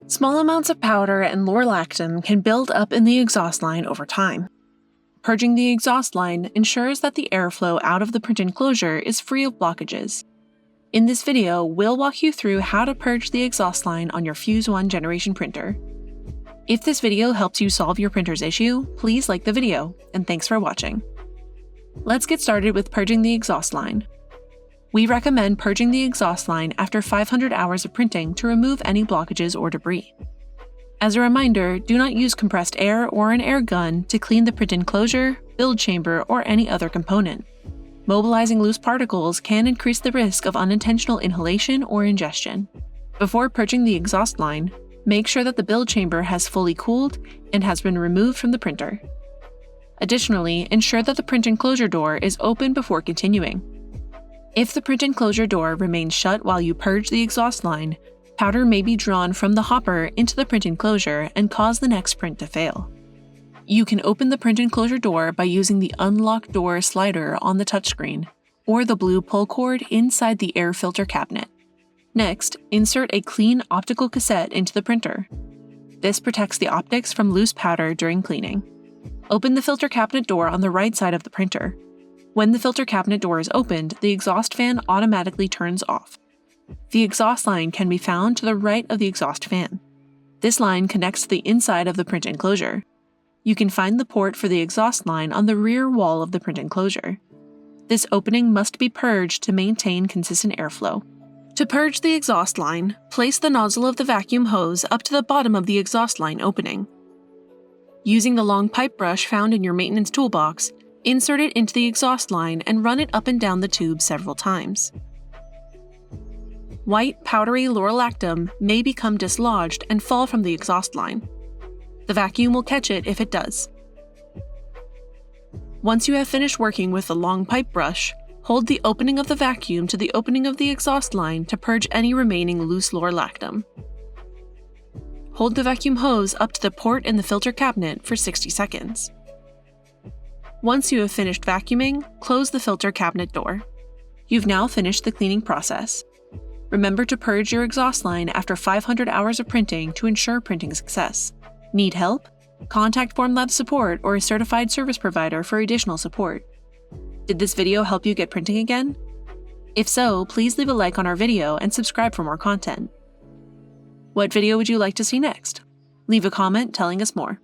Small amounts of powder and laurolactam can build up in the exhaust line over time. Purging the exhaust line ensures that the airflow out of the print enclosure is free of blockages. In this video, we'll walk you through how to purge the exhaust line on your Fuse 1 generation printer. If this video helps you solve your printer's issue, please like the video, and thanks for watching. Let's get started with purging the exhaust line. We recommend purging the exhaust line after 500 hours of printing to remove any blockages or debris. As a reminder, do not use compressed air or an air gun to clean the print enclosure, build chamber, or any other component. Mobilizing loose particles can increase the risk of unintentional inhalation or ingestion. Before purging the exhaust line, make sure that the build chamber has fully cooled and has been removed from the printer. Additionally, ensure that the print enclosure door is open before continuing. If the print enclosure door remains shut while you purge the exhaust line, powder may be drawn from the hopper into the print enclosure and cause the next print to fail. You can open the print enclosure door by using the unlock door slider on the touchscreen, or the blue pull cord inside the air filter cabinet. Next, insert a clean optical cassette into the printer. This protects the optics from loose powder during cleaning. Open the filter cabinet door on the right side of the printer. When the filter cabinet door is opened, the exhaust fan automatically turns off. The exhaust line can be found to the right of the exhaust fan. This line connects to the inside of the print enclosure. You can find the port for the exhaust line on the rear wall of the print enclosure. This opening must be purged to maintain consistent airflow. To purge the exhaust line, place the nozzle of the vacuum hose up to the bottom of the exhaust line opening. Using the long pipe brush found in your maintenance toolbox, insert it into the exhaust line and run it up and down the tube several times. White, powdery laurolactam may become dislodged and fall from the exhaust line. The vacuum will catch it if it does. Once you have finished working with the long pipe brush, hold the opening of the vacuum to the opening of the exhaust line to purge any remaining loose laurolactam. Hold the vacuum hose up to the port in the filter cabinet for 60 seconds. Once you have finished vacuuming, close the filter cabinet door. You've now finished the cleaning process. Remember to purge your exhaust line after 500 hours of printing to ensure printing success. Need help? Contact Formlabs support or a certified service provider for additional support. Did this video help you get printing again? If so, please leave a like on our video and subscribe for more content. What video would you like to see next? Leave a comment telling us more.